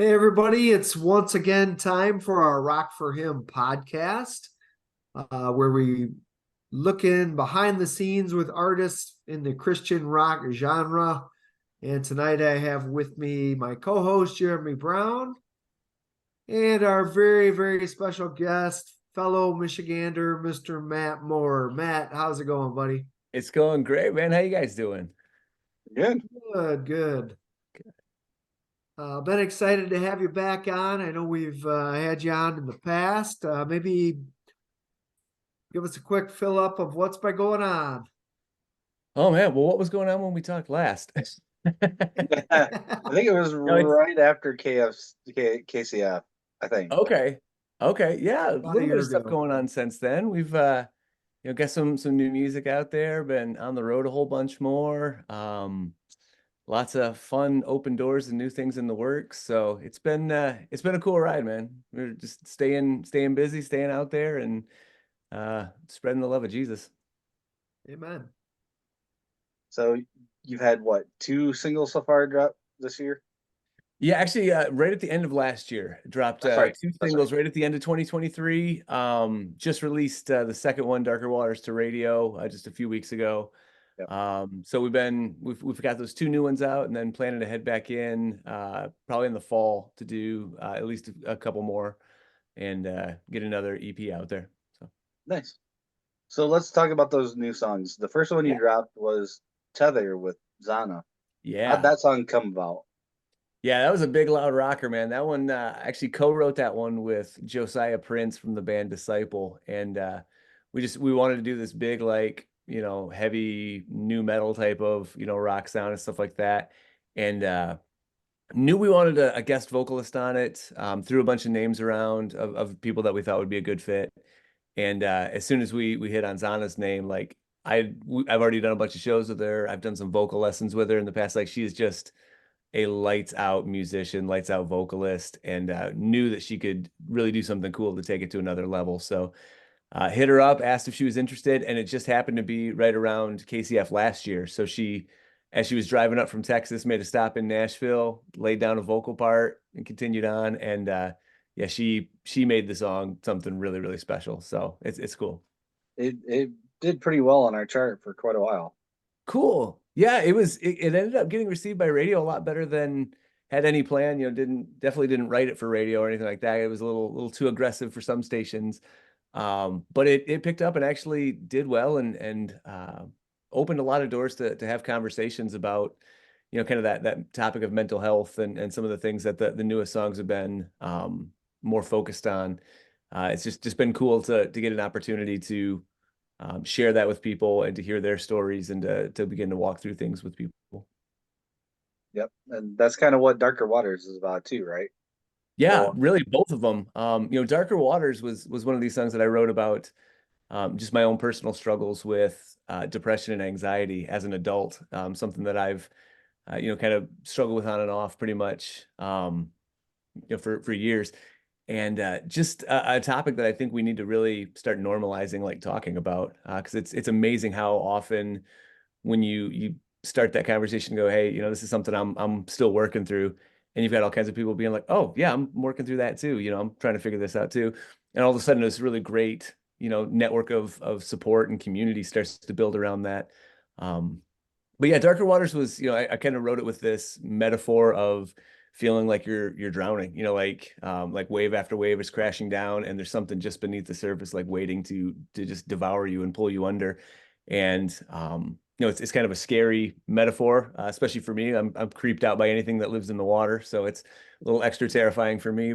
Hey, everybody, it's once again time for our Rock for Him podcast, where we look in behind the scenes with artists in the Christian rock genre. And tonight I have with me my co host, Jeremy Brown, and our very, very special guest, fellow Michigander, Mr. Matt Moore. Matt, how's it going, buddy? It's going great, man. How you guys doing? Good. Good, good. Been excited to have you back on. I know we've had you on in the past. Maybe give us a quick fill up of what's been going on. Oh man, well, what was going on when we talked last? I think it was No, it's right after KCF, I think. okay. Okay, yeah, a About a little bit year of stuff ago. going on since then. We've got some new music out there, been on the road a whole bunch more. Lots of fun open doors and new things in the works. So it's been a cool ride, man. We're just staying busy, staying out there and spreading the love of Jesus. Amen. So you've had what, two singles so far drop this year? Yeah, actually, right at the end of last year, dropped That's right. two That's right. singles right at the end of 2023. Just released the second one, Darker Waters, to radio just a few weeks ago. Yep. So we've got those two new ones out, and then planning to head back in probably in the fall to do at least a couple more and get another EP out there. So Nice. So let's talk about those new songs. The first one you yeah, dropped was Tether with Zana. How'd yeah. that song come about? Yeah, that was a big loud rocker, man. That one actually co-wrote that one with Josiah Prince from the band Disciple, and we wanted to do this big heavy new metal type of rock sound and stuff like that, and knew we wanted a guest vocalist on it. Threw a bunch of names around of people that we thought would be a good fit, and as soon as we hit on Zana's name, like I've already done a bunch of shows with her. I've done some vocal lessons with her in the past. Like she is just a lights out musician, lights out vocalist, and knew that she could really do something cool to take it to another level. So hit her up, asked if she was interested, and it just happened to be right around KCF last year. So as she was driving up from Texas, made a stop in Nashville, laid down a vocal part, and continued on. And yeah, she made the song something really, really special. So it's cool. It did pretty well on our chart for quite a while. Cool. Yeah, it ended up getting received by radio a lot better than had any plan. Definitely didn't write it for radio or anything like that. It was a little too aggressive for some stations. But it picked up and actually did well and opened a lot of doors to have conversations about, kind of that topic of mental health and some of the things that the newest songs have been more focused on. It's just been cool to get an opportunity to share that with people and to hear their stories and to begin to walk through things with people. Yep. And that's kind of what Darker Waters is about too, right? Yeah, Well, really both of them. Darker Waters was one of these songs that I wrote about just my own personal struggles with depression and anxiety as an adult. Something that I've kind of struggled with on and off pretty much for years. And just a topic that I think we need to really start normalizing, like talking about, because it's amazing how often when you start that conversation, go, hey, this is something I'm still working through, and you've got all kinds of people being like, oh yeah, I'm working through that too. I'm trying to figure this out too, and all of a sudden this really great network of support and community starts to build around that. But yeah, Darker Waters was, I kind of wrote it with this metaphor of feeling like you're drowning, like wave after wave is crashing down and there's something just beneath the surface, like waiting to just devour you and pull you under. And it's kind of a scary metaphor, especially for me. I'm creeped out by anything that lives in the water, so it's a little extra terrifying for me.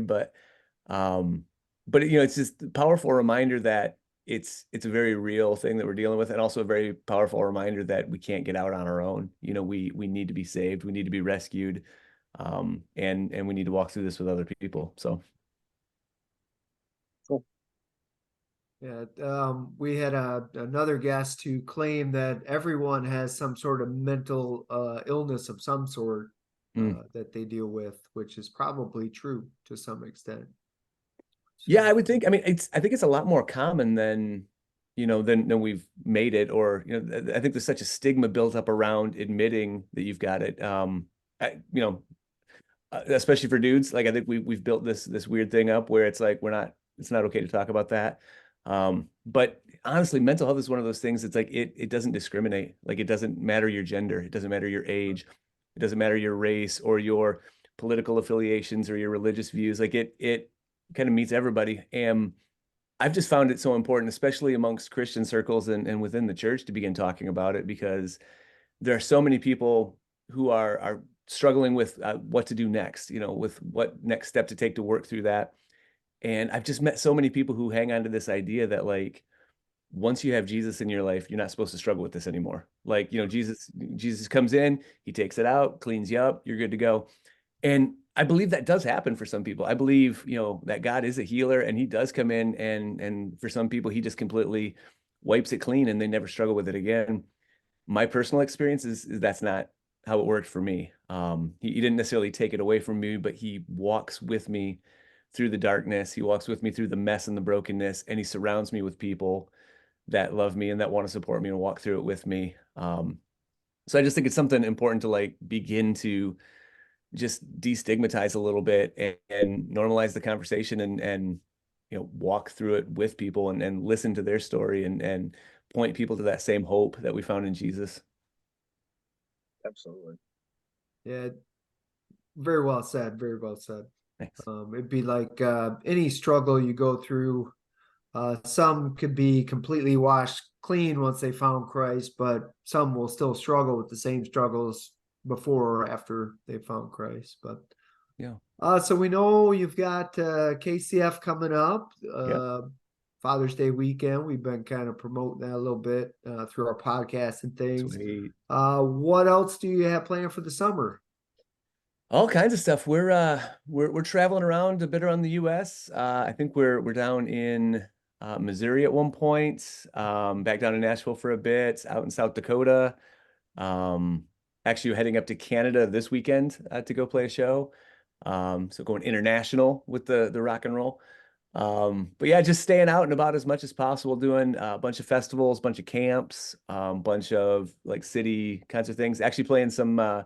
Um, but it's just a powerful reminder that it's a very real thing that we're dealing with, and also a very powerful reminder that we can't get out on our own. We need to be saved, we need to be rescued, and we need to walk through this with other people. So cool. Yeah, we had another guest who claimed that everyone has some sort of mental illness of some sort mm. that they deal with, which is probably true to some extent. Yeah, So, I would think. I mean, I think it's a lot more common than than we've made it, or I think there's such a stigma built up around admitting that you've got it. I, especially for dudes. Like I think we've built this weird thing up where it's like it's not okay to talk about that. But honestly, mental health is one of those things. It's like it doesn't discriminate. Like it doesn't matter your gender, it doesn't matter your age, it doesn't matter your race or your political affiliations or your religious views. Like it kind of meets everybody. And I've just found it so important, especially amongst Christian circles and within the church, to begin talking about it, because there are so many people who are struggling with what to do next, with what next step to take to work through that. And I've just met so many people who hang on to this idea that like once you have Jesus in your life, you're not supposed to struggle with this anymore. Like, Jesus comes in, he takes it out, cleans you up, you're good to go. And I believe that does happen for some people. I believe, that God is a healer and he does come in and for some people he just completely wipes it clean and they never struggle with it again. My personal experience is that's not how it worked for me. He didn't necessarily take it away from me, but he walks with me through the darkness. He walks with me through the mess and the brokenness, and he surrounds me with people that love me and that want to support me and walk through it with me. So I just think it's something important to like begin to just destigmatize a little bit and normalize the conversation and walk through it with people and listen to their story and point people to that same hope that we found in Jesus. Absolutely. Yeah, very well said. Very well said. Thanks. It'd be like any struggle you go through. Some could be completely washed clean once they found Christ, but some will still struggle with the same struggles before or after they found Christ. But yeah. So we know you've got KCF coming up. Yeah. Father's Day weekend. We've been kind of promoting that a little bit through our podcast and things. Sweet. What else do you have planned for the summer? All kinds of stuff. We're traveling around a bit around the U.S. I think we're down in Missouri at one point, back down in Nashville for a bit, out in South Dakota. Actually heading up to Canada this weekend to go play a show. So going international with the rock and roll. But yeah, just staying out and about as much as possible, doing a bunch of festivals, bunch of camps, bunch of like city kinds of things. Actually playing some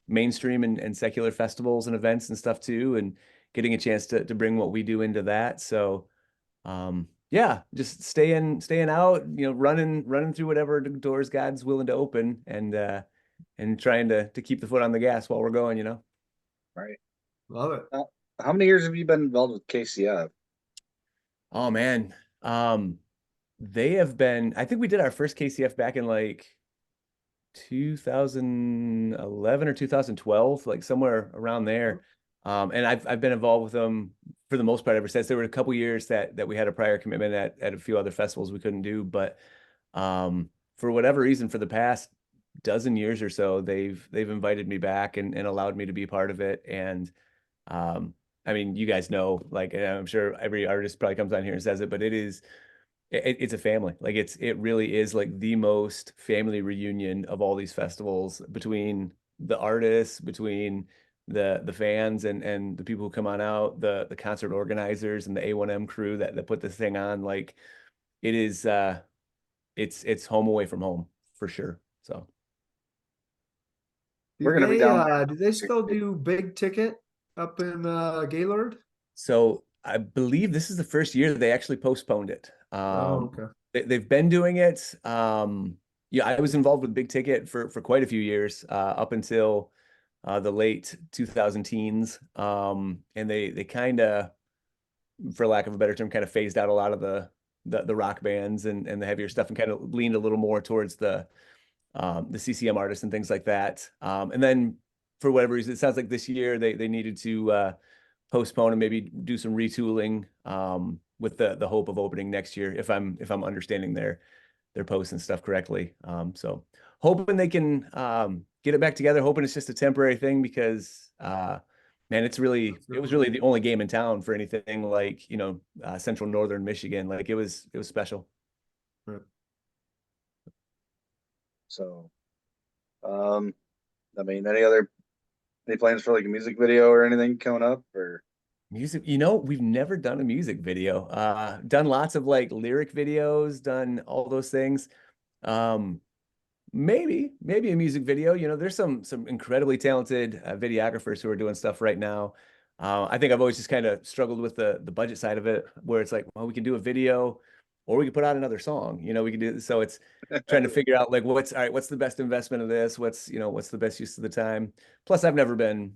mainstream and secular festivals and events and stuff too, and getting a chance to bring what we do into that. So yeah, just staying out, running through whatever doors God's willing to open and trying to keep the foot on the gas while we're going, Right. Love it. How many years have you been involved with KCF? Oh man. They have been, I think we did our first KCF back in like 2011 or 2012, like somewhere around there. And I've been involved with them for the most part ever since. There were a couple years that we had a prior commitment at a few other festivals we couldn't do, but for whatever reason, for the past dozen years or so, they've invited me back and allowed me to be a part of it. And I mean, you guys know, like, and I'm sure every artist probably comes on here and says it, but it's a family. Like it really is like the most family reunion of all these festivals, between the artists, between the fans and the people who come on out, the concert organizers and the A1M crew that put this thing on. Like it is it's home away from home for sure. So We're gonna be down. Do they still do big ticket up in Gaylord? So I believe this is the first year that they actually postponed it. Okay. They've been doing it. Yeah, I was involved with Big Ticket for quite a few years, up until the late 2000 teens. And they kind of, for lack of a better term, kind of phased out a lot of the rock bands and the heavier stuff and kind of leaned a little more towards the CCM artists and things like that. And then for whatever reason, it sounds like this year they needed to postpone and maybe do some retooling with the hope of opening next year, if I'm understanding their posts and stuff correctly. So hoping they can get it back together, hoping it's just a temporary thing, because man, it was really the only game in town for anything like, Central Northern Michigan. Like it was special. Right. So, I mean, any plans for like a music video or anything coming up, or? Music, we've never done a music video. Done lots of like lyric videos, done all those things. maybe a music video. There's some incredibly talented videographers who are doing stuff right now. I think I've always just kind of struggled with the budget side of it, where it's like, well, we can do a video, or we can put out another song. We can do so. It's trying to figure out like what's the best investment of this? What's the best use of the time? Plus, I've never been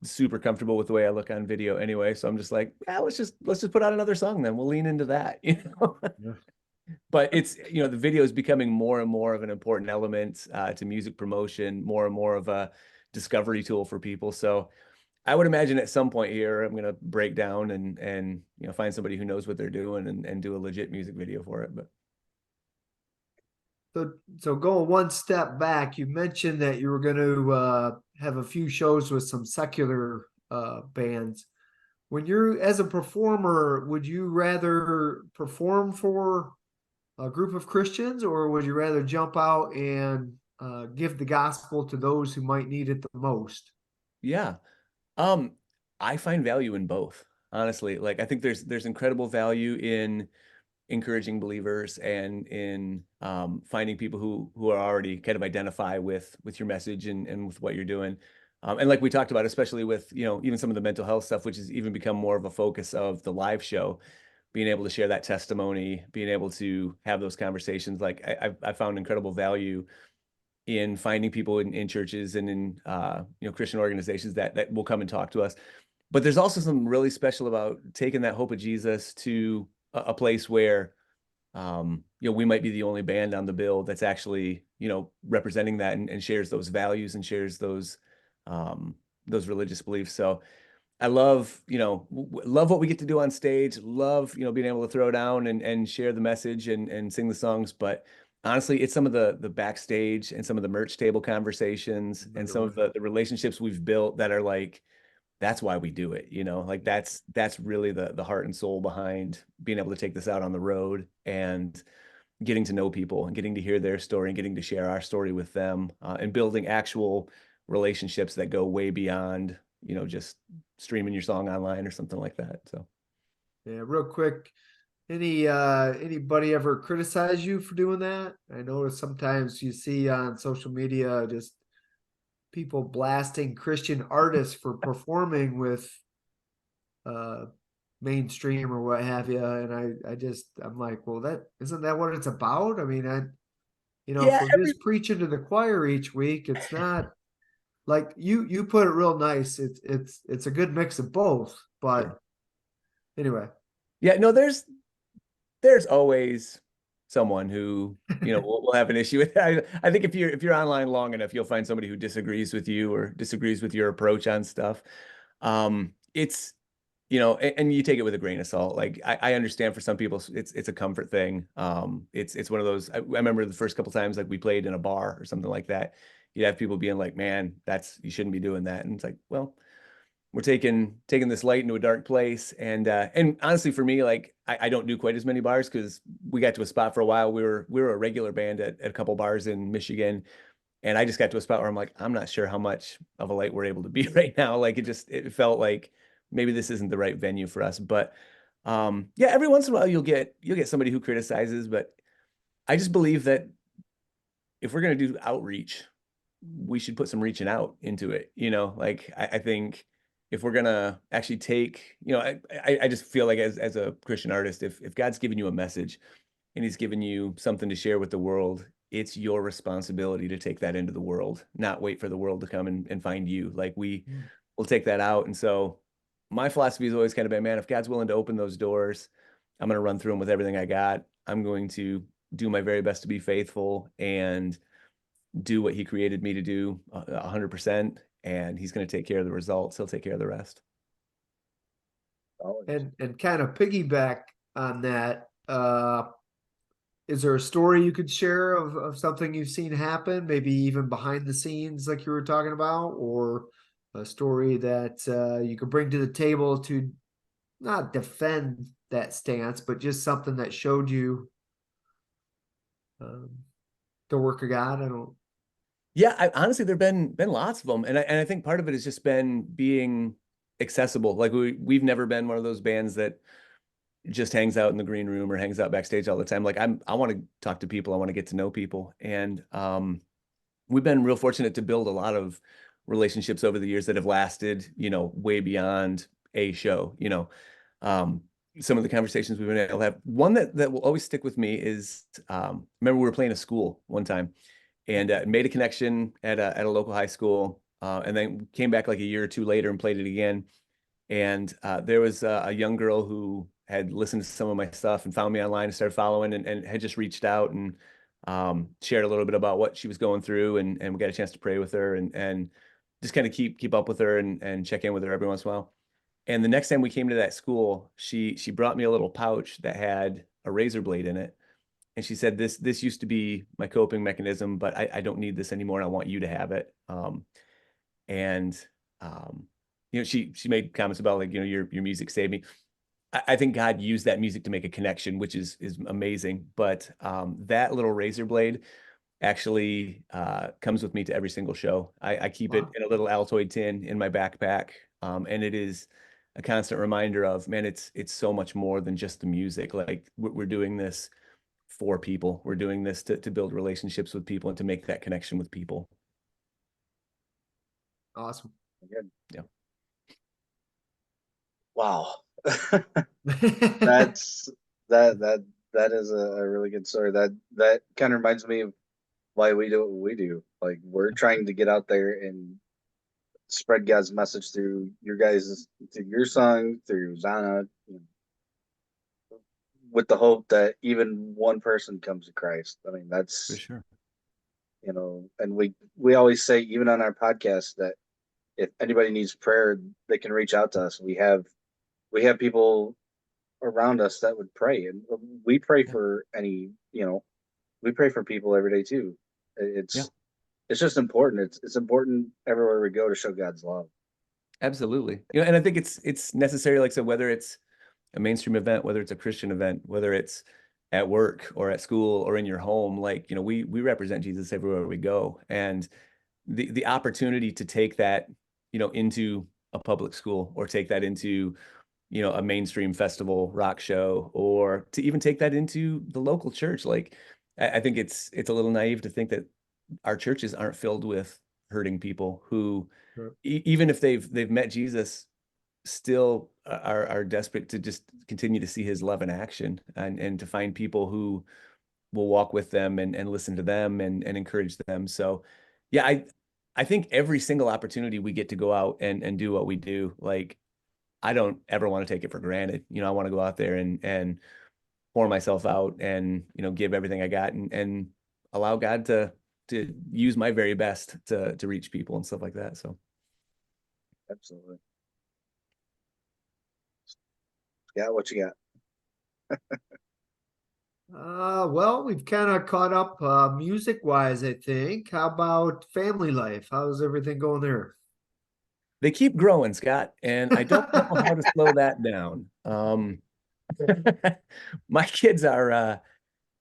super comfortable with the way I look on video anyway, so I'm just like, yeah, let's just put out another song, then we'll lean into that. Yeah. But it's, the video is becoming more and more of an important element to music promotion, more and more of a discovery tool for people. So I would imagine at some point here, I'm going to break down and find somebody who knows what they're doing and do a legit music video for it. But So going one step back, you mentioned that you were going to have a few shows with some secular bands. When you're as a performer, would you rather perform for a group of Christians, or would you rather jump out and give the gospel to those who might need it the most? yeah, I find value in both, honestly. Like, I think there's incredible value in encouraging believers and in finding people who are already kind of identify with your message and with what you're doing. And like we talked about, especially with, even some of the mental health stuff, which has even become more of a focus of the live show, being able to share that testimony, being able to have those conversations. Like I found incredible value in finding people in churches and in Christian organizations that will come and talk to us. But there's also something really special about taking that hope of Jesus to a place where we might be the only band on the bill that's actually representing that and shares those values and shares those religious beliefs. So I love love what we get to do on stage, love being able to throw down and share the message and sing the songs. But honestly, it's some of the backstage and some of the merch table conversations and some of the relationships we've built that are like, that's why we do it. Like that's really the heart and soul behind being able to take this out on the road and getting to know people and getting to hear their story and getting to share our story with them, and building actual relationships that go way beyond just streaming your song online or something like that. So Yeah, real quick, anybody ever criticize you for doing that? I notice sometimes you see on social media just people blasting Christian artists for performing with mainstream or what have you, and I'm like, well, that isn't that what it's about? I mean, if yeah, we're just preaching to the choir each week, it's not like you put it real nice. It's a good mix of both, but sure. anyway. Yeah, no, there's always someone who will have an issue with it. I think if you're online long enough, you'll find somebody who disagrees with you or disagrees with your approach on stuff. It's and you take it with a grain of salt. Like I understand for some people it's a comfort thing. It's one of those. I remember the first couple times like we played in a bar or something like that. You'd have people being like, "Man, you shouldn't be doing that," and it's like, well, we're taking this light into a dark place. And honestly, for me, like I don't do quite as many bars because we got to a spot for a while. We were a regular band at a couple bars in Michigan, and I just got to a spot where I'm like, I'm not sure how much of a light we're able to be right now. Like it felt like maybe this isn't the right venue for us. But yeah, every once in a while you'll get somebody who criticizes, but I just believe that if we're gonna do outreach, we should put some reaching out into it. Like I think if we're gonna actually take, I just feel like as a Christian artist, if God's given you a message and he's given you something to share with the world, it's your responsibility to take that into the world, not wait for the world to come and find you. Like we will take that out. And so my philosophy has always kind of been, man, if God's willing to open those doors, I'm going to run through them with everything I got. I'm going to do my very best to be faithful and do what he created me to do 100%. And he's going to take care of the results. He'll take care of the rest. And kind of piggyback on that, is there a story you could share of something you've seen happen, maybe even behind the scenes like you were talking about, or a story that you could bring to the table to not defend that stance, but just something that showed you the work of God? I don't. Yeah, honestly, there've been lots of them, and I think part of it has just been being accessible. Like we've never been one of those bands that just hangs out in the green room or hangs out backstage all the time. Like I want to talk to people. I want to get to know people. And we've been real fortunate to build a lot of relationships over the years that have lasted, way beyond a show. Some of the conversations we've been able to have. One that will always stick with me is, remember we were playing a school one time and made a connection at a local high school, and then came back like a year or two later and played it again. And there was a young girl who had listened to some of my stuff and found me online and started following, and had just reached out and shared a little bit about what she was going through, and we got a chance to pray with her and just kind of keep up with her and check in with her every once in a while. And the next time we came to that school, she brought me a little pouch that had a razor blade in it. And she said, this used to be my coping mechanism, but I don't need this anymore, and I want you to have it. And she made comments about, like, your music saved me. I think God used that music to make a connection, which is amazing. But that little razor blade actually comes with me to every single show. I keep it in a little Altoid tin in my backpack, and it is a constant reminder of, man, it's so much more than just the music. Like, we're doing this for people. We're doing this to build relationships with people and to make that connection with people. Awesome. Good. Yeah. Wow. That's that is a really good story. That kind of reminds me of why we do what we do. Like, we're trying to get out there and spread God's message through your song, through Zana, with the hope that even one person comes to Christ. I mean, that's For sure. And we always say, even on our podcast, that if anybody needs prayer, they can reach out to us. We have people around us that would pray, and we pray for we pray for people every day too. It's just important. It's important everywhere we go to show God's love. Absolutely. And I think it's necessary, like I said, whether it's a mainstream event, whether it's a Christian event, whether it's at work or at school or in your home, like, we represent Jesus everywhere we go. And the opportunity to take that, into a public school, or take that into, a mainstream festival rock show, or to even take that into the local church. Like, I think it's a little naive to think that our churches aren't filled with hurting people who, Sure. even if they've met Jesus, still are desperate to just continue to see his love in action, and to find people who will walk with them and listen to them and encourage them. So yeah, I think every single opportunity we get to go out and do what we do, like, I don't ever want to take it for granted. I want to go out there and pour myself out and, give everything I got, and allow God to use my very best to reach people and stuff like that. So Absolutely. Yeah, what you got? Well, we've kind of caught up music wise, I think. How about family life? How's everything going there? they keep growing, Scott, and I don't know how to slow that down. My kids are,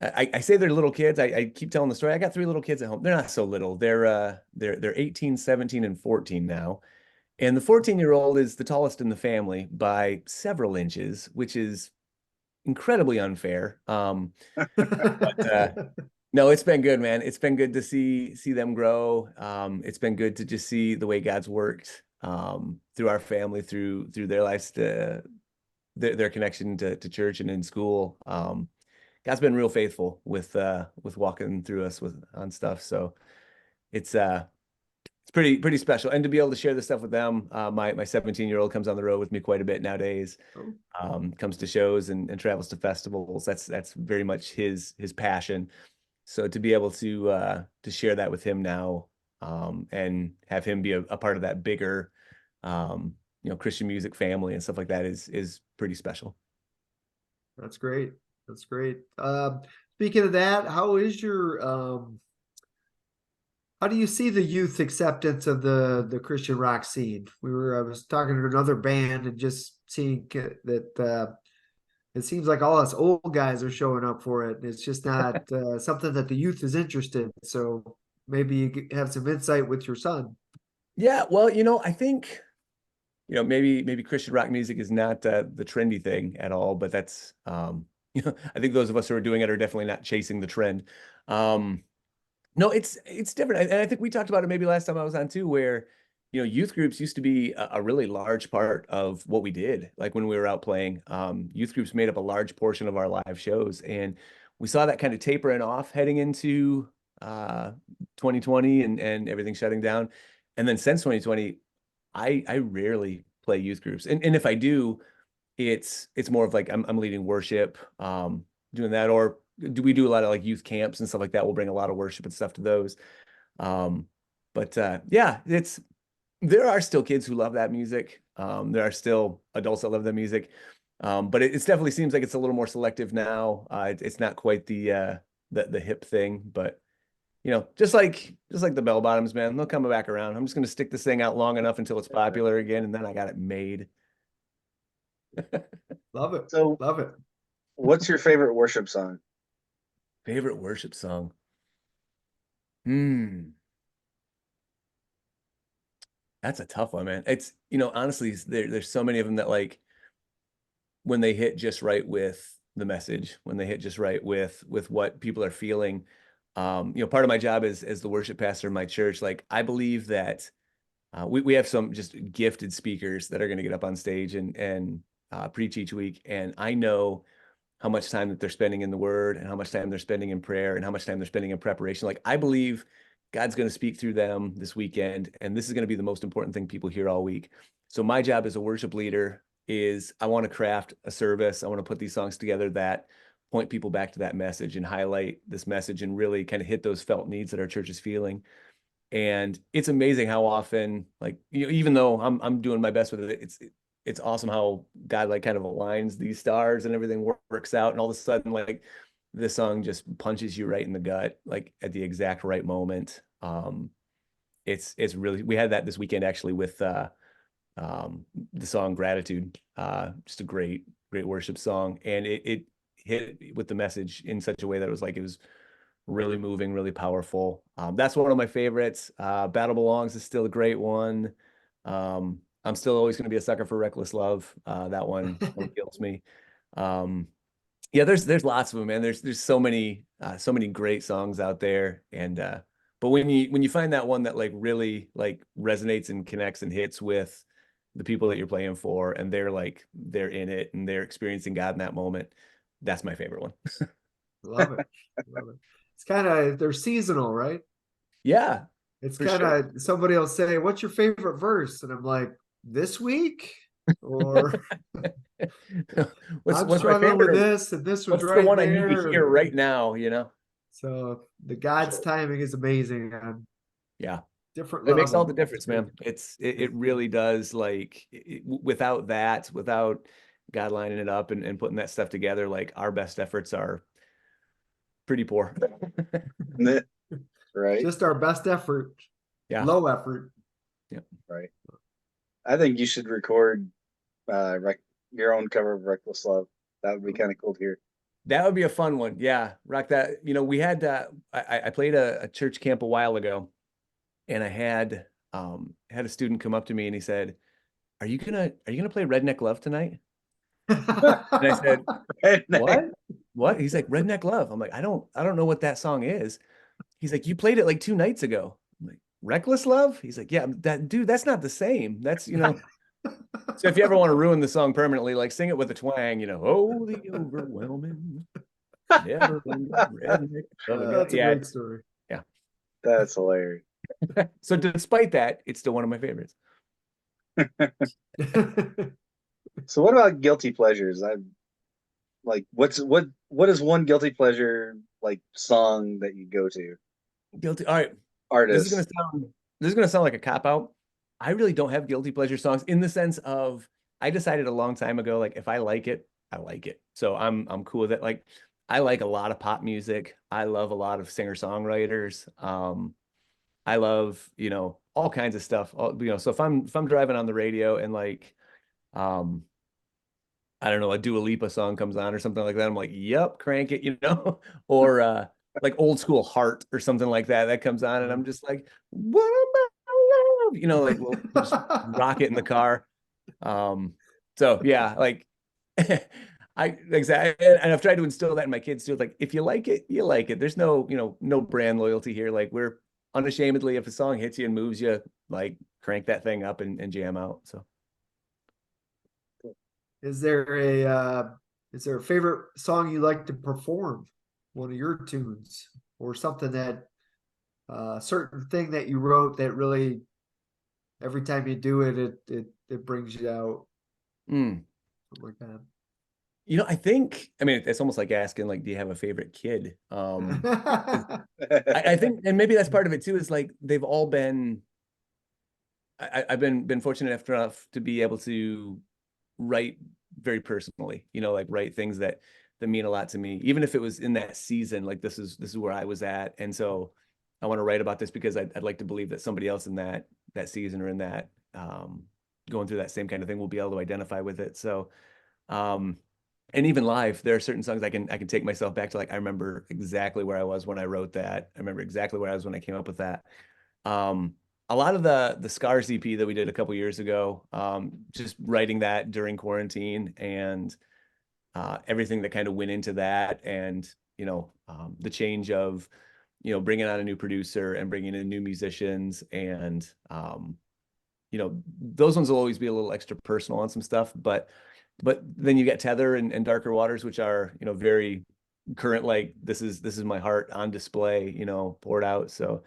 I say they're little kids. I keep telling the story. I got 3 little kids at home. They're not so little. They're 18, 17, and 14 now. And the 14-year-old is the tallest in the family by several inches, which is incredibly unfair. But no, it's been good, man. It's been good to see them grow. It's been good to just see the way God's worked through our family, through their lives, to their connection to church and in school. God's been real faithful with walking through us on stuff. So it's pretty special, and to be able to share this stuff with them. My 17-year-old comes on the road with me quite a bit nowadays. Comes to shows and travels to festivals. That's very much his passion. So to be able to share that with him now, and have him be a part of that bigger Christian music family and stuff like that is pretty special. That's great. That's great. Speaking of that, how is your how do you see the youth acceptance of the Christian rock scene? I was talking to another band and just seeing that it seems like all us old guys are showing up for it. It's just not something that the youth is interested in. So maybe you have some insight with your son. Yeah, well, I think, maybe Christian rock music is not the trendy thing at all, but that's I think those of us who are doing it are definitely not chasing the trend. No, it's different. And I think we talked about it maybe last time I was on too, where, youth groups used to be a really large part of what we did. Like when we were out playing, youth groups made up a large portion of our live shows. And we saw that kind of tapering off heading into 2020 and everything shutting down. And then since 2020, I rarely play youth groups. And if I do, it's more of like I'm leading worship, doing that, or do we do a lot of like youth camps and stuff like that? We'll bring a lot of worship and stuff to those. Um, but yeah, there are still kids who love that music. There are still adults that love that music. But it's definitely seems like it's a little more selective now. It's not quite the hip thing, but just like the bell bottoms, man, they'll come back around. I'm just gonna stick this thing out long enough until it's popular again, and then I got it made. Love it. So, Love it. what's your favorite worship song? Favorite worship song? Hmm. That's a tough one, man. It's, honestly, there's so many of them that like when they hit just right with the message, when they hit just right with what people are feeling. Part of my job is as the worship pastor in my church, like I believe that we have some just gifted speakers that are going to get up on stage and preach each week. And I know how much time that they're spending in the word and how much time they're spending in prayer and how much time they're spending in preparation. Like I believe God's going to speak through them this weekend, and this is going to be the most important thing people hear all week. So my job as a worship leader is I want to craft a service. I want to put these songs together that point people back to that message and highlight this message and really kind of hit those felt needs that our church is feeling. And it's amazing how often, like, even though I'm doing my best with it, it's awesome how God like kind of aligns these stars and everything works out. And all of a sudden, like this song just punches you right in the gut, like at the exact right moment. It's really, we had that this weekend actually with the song Gratitude, just a great worship song. And it hit with the message in such a way that it was really moving, really powerful. That's one of my favorites. Battle Belongs is still a great one. I'm still always going to be a sucker for Reckless Love. That one kills me. Yeah, there's lots of them, man. There's so many great songs out there. And but when you find that one that like really like resonates and connects and hits with the people that you're playing for, and they're in it and they're experiencing God in that moment, that's my favorite one. Love it. Love it. It's kind of, they're seasonal, right? Yeah, It's for kind sure. of, somebody will say, what's your favorite verse? And I'm like, this week? Or What's I'm what's my struggling with favorite? this, and this was What's the right one I need to there. hear right now? So the God's timing is amazing on Yeah. different It makes all levels. the It's difference, great. man. It really does. Like without that, without God lining it up and putting that stuff together, like our best efforts are pretty poor. Right? Just our best effort, Yeah. low effort. Yeah. Right. I think you should record your own cover of Reckless Love. That would be kind of cool to hear. That would be a fun one. Yeah. Rock that. We had I played a church camp a while ago, and I had a student come up to me and he said, Are you gonna play Redneck Love tonight? And I said, What? What? He's like, Redneck Love. I'm like, I don't know what that song is. He's like, you played it like 2 nights ago. I'm like, Reckless Love? He's like, yeah, that's not the same. So if you ever want to ruin the song permanently, like sing it with a twang, oh, the overwhelming, never ending redneck love. That's a Yeah, great story. yeah. That's hilarious. So despite that, it's still one of my favorites. So what about guilty pleasures? I like what is one guilty pleasure like song that you go to? Guilty. All right. This is gonna Artist. sound this is gonna sound like a cop out. I really don't have guilty pleasure songs in the sense of I decided a long time ago, like if I like it, I like it. So I'm cool with it. Like I like a lot of pop music. I love a lot of singer-songwriters. I love, all kinds of stuff. So if I'm driving on the radio and like um I don't know, a Dua Lipa song comes on or something like that, I'm like, yep, crank it. Or like old school Heart or something like that that comes on, and I'm just like, what about love? Like we'll just rock it in the car. So yeah, like Exactly, and I've tried to instill that in my kids too. Like, if you like it, you like it. There's no, no brand loyalty here. Like, we're unashamedly, if a song hits you and moves you, like, crank that thing up and jam out. So, Is there a favorite song you like to perform? One of your tunes, or something that certain thing that you wrote that really every time you do it, it brings you out, mm. something like that. I think, I mean, it's almost like asking, like, do you have a favorite kid? I think, and maybe that's part of it too, is like they've all been. I've been fortunate enough to be able to write very personally, like write things that mean a lot to me, even if it was in that season. Like, this is where I was at, and so I want to write about this because I'd like to believe that somebody else in that season, or in that going through that same kind of thing, will be able to identify with it. So, um, and even live, there are certain songs I can take myself back to. Like, I remember exactly where I was when I wrote that. I remember exactly where I was when I came up with that. Um, a lot of the Scars EP that we did a couple years ago, just writing that during quarantine, and everything that kind of went into that, and the change of bringing on a new producer and bringing in new musicians, and those ones will always be a little extra personal on some stuff, but then you get Tether and Darker Waters, which are very current. Like, this is my heart on display, poured out. So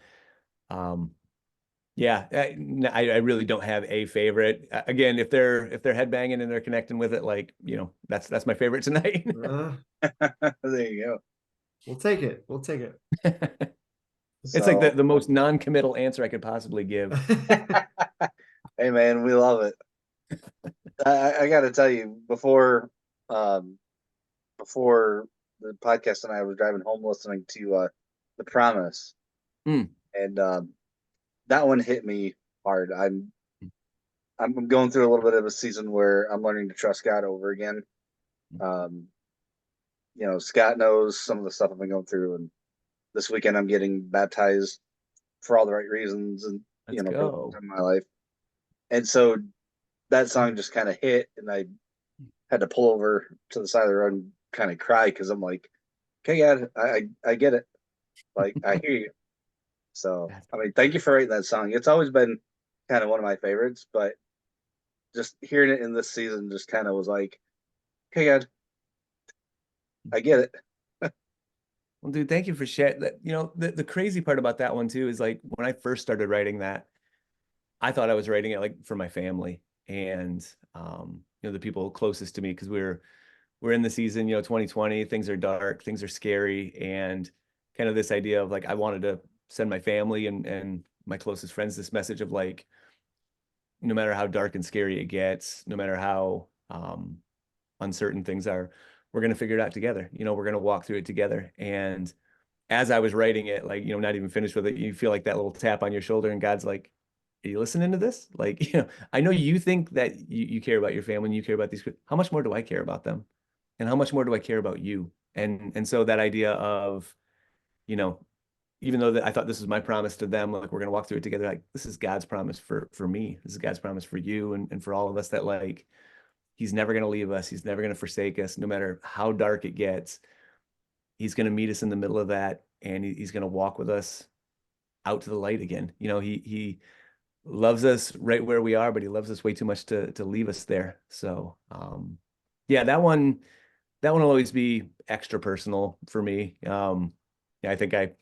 yeah, I really don't have a favorite. Again, if they're headbanging and they're connecting with it, like, that's my favorite tonight. There you go. We'll take it. We'll take it. It's like So, the most non-committal answer I could possibly give. hey man, we love it. I got to tell you, um, before the podcast and I was driving home listening to The Promise, Mm. and that one hit me hard. I'm going through a little bit of a season where I'm learning to trust God over again. Um, Scott knows some of the stuff I've been going through, and this weekend I'm getting baptized for all the right reasons, and Let's for the go. first time in my life. And so that song just kind of hit, and I had to pull over to the side of the road and kind of cry, because I'm like, okay, God, I get it. Like, I hear you. So, I mean, thank you for writing that song. It's always been kind of one of my favorites, but just hearing it in this season just kind of was like, okay, God, I get it. Well, dude, thank you for sharing that. The crazy part about that one too is, like, when I first started writing that, I thought I was writing it like for my family, and the people closest to me, because we're in the season, 2020, things are dark, things are scary, and kind of this idea of, like, I wanted to send my family and my closest friends this message of, like, no matter how dark and scary it gets, no matter how uncertain things are, we're going to figure it out together. We're going to walk through it together. And as I was writing it, like, not even finished with it, you feel like that little tap on your shoulder, and God's like, are you listening to this? Like, I know you think that you care about your family and you care about these. How much more do I care about them? And how much more do I care about you? And so that idea of, you know, even though that I thought this was my promise to them, like, we're gonna walk through it together. Like, this is God's promise for me. This is God's promise for you, and for all of us, that, like, He's never gonna leave us. He's never gonna forsake us, no matter how dark it gets. He's gonna meet us in the middle of that, and he's gonna walk with us out to the light again. He loves us right where we are, but he loves us way too much to leave us there. So yeah, that one will always be extra personal for me. Yeah, I think I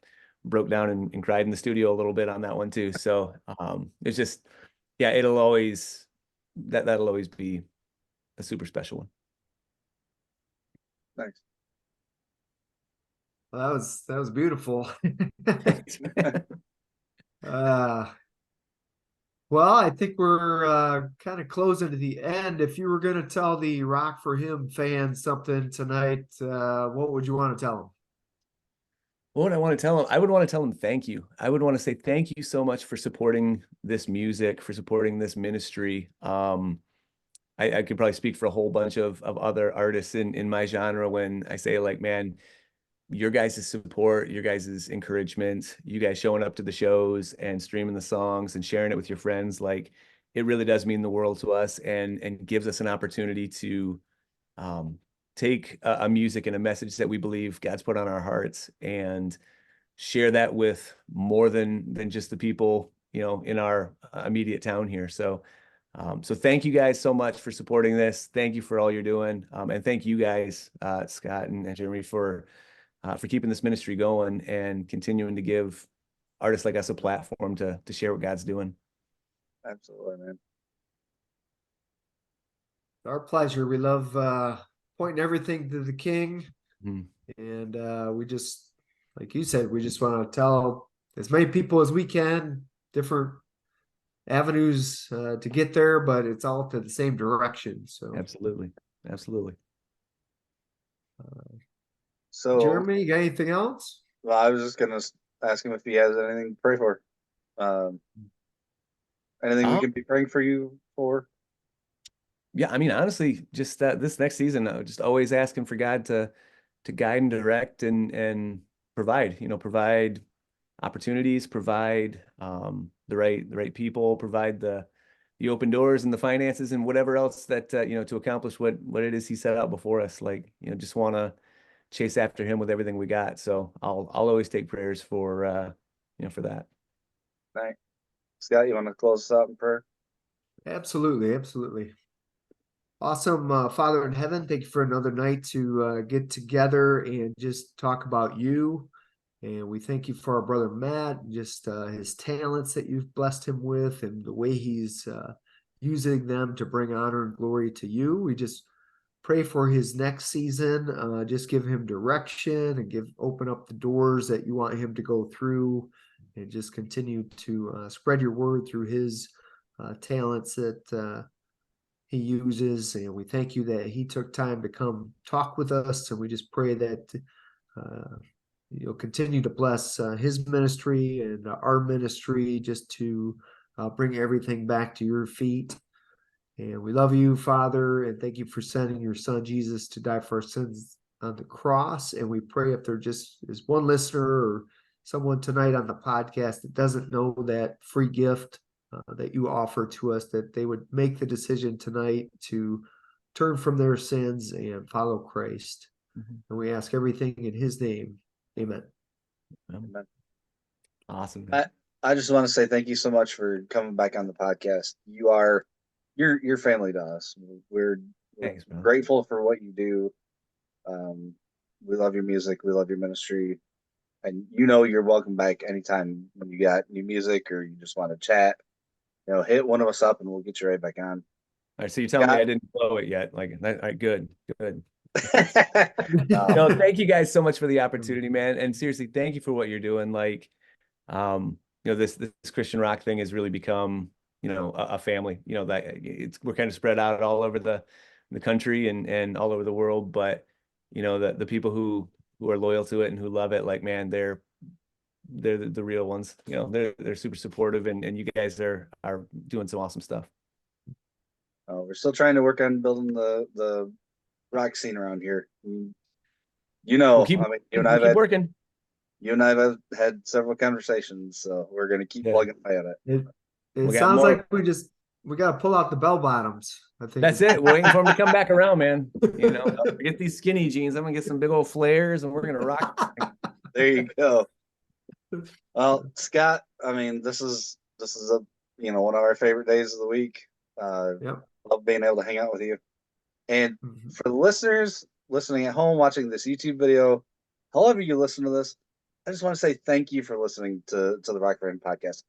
broke down and cried in the studio a little bit on that one too. So it's just, yeah, that'll always be a super special one. Nice. Well, that was beautiful. Thanks, man. uh well, I think we're kind of closing to the end. If you were going to tell the Rock for Him fans something tonight, what would you want to tell them? What would I want to tell them? I would want to tell them thank you. I would want to say thank you so much for supporting this music, for supporting this ministry. I could probably speak for a whole bunch of other artists in my genre when I say, like, man, your guys' support, your guys' encouragement, you guys showing up to the shows and streaming the songs and sharing it with your friends, like, it really does mean the world to us, and gives us an opportunity to take a music and a message that we believe God's put on our hearts and share that with more than just the people, in our immediate town here. So thank you guys so much for supporting this. Thank you for all you're doing. And thank you guys, Scott and Jeremy, for keeping this ministry going and continuing to give artists like us a platform to share what God's doing. Absolutely, man. Our pleasure. We love pointing everything to the King. Mhm. And we just, like you said, we just want to tell as many people as we can different avenues to get there, but it's all to the same direction. So Absolutely. So, Jeremy, you got anything else? well, I was just gonna ask him if he has anything to pray for. Anything we can be praying for you for? Yeah, I mean, honestly, just this next season, just always asking for God to guide and direct and provide, provide opportunities, provide the right people, provide the open doors and the finances and whatever else that to accomplish what it is He set out before us. Like, just want to chase after Him with everything we got. So I'll always take prayers for for that. Right. Scott, you want to close us out in prayer? Absolutely. Awesome. Father in heaven, thank you for another night to get together and just talk about you. And we thank you for our brother Matt, just his talents that you've blessed him with and the way he's using them to bring honor and glory to you. We just pray for his next season. Just give him direction and open up the doors that you want him to go through, and just continue to spread your word through his talents that he uses. And we thank you that he took time to come talk with us. And we just pray that you'll continue to bless his ministry and our ministry, just to bring everything back to your feet. And we love you, Father, and thank you for sending your son Jesus to die for our sins on the cross. And we pray if there just is one listener or someone tonight on the podcast that doesn't know that free gift that you offer to us, that they would make the decision tonight to turn from their sins and follow Christ. Mm-hmm. And we ask everything in his name. Amen. Amen. Awesome. I just want to say thank you so much for coming back on the podcast. You're family to us. We're Thanks, man. grateful for what you do. We love your music. We love your ministry. And you're welcome back anytime when you got new music or you just want to chat. Hit one of us up and we'll get you right back on. All right, so you're telling me I didn't blow it yet. Like, all right, good. No, thank you guys so much for the opportunity, man. And seriously, thank you for what you're doing. Like, this Christian rock thing has really become, a family. That we're kind of spread out all over the country and all over the world. But the people who are loyal to it and who love it, like, man, they're the real ones. They're super supportive, and you guys are doing some awesome stuff. We're still trying to work on building the rock scene around here. We'll keep working. You and I have had several conversations, so we're going to keep plugging away at it. It sounds like we got to pull out the bell bottoms. I think that's it. We're waiting for them to come back around, man. Get these skinny jeans. I'm gonna get some big old flares, and we're gonna rock. There you go. Well, Scott, I mean, this is a one of our favorite days of the week. Yep. Love being able to hang out with you. And for the listeners listening at home, watching this YouTube video, however you listen to this, I just want to say thank you for listening to the Rock for Him podcast.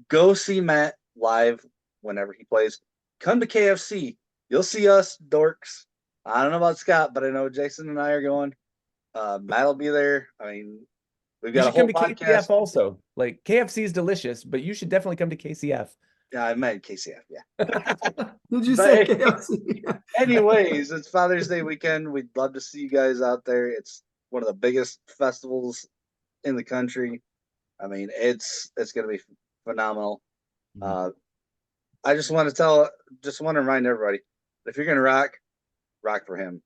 Go see Matt live whenever he plays. Come to KFC. You'll see us dorks. I don't know about Scott, but I know Jason and I are going. Matt will be there. I mean, we've got a whole podcast. KCF also. Like, KFC is delicious, but you should definitely come to KCF. Yeah, I meant KCF. Yeah. Did you say KFC? Anyways, it's Father's Day weekend. We'd love to see you guys out there. It's one of the biggest festivals in the country. I mean, it's going to be phenomenal. I just want to remind everybody, if you're going to rock for him.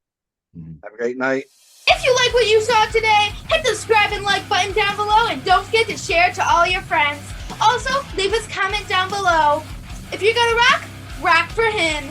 Have a great night. If you like what you saw today, hit the subscribe and like button down below, and don't forget to share it to all your friends. Also, leave us a comment down below. If you're going to rock for him.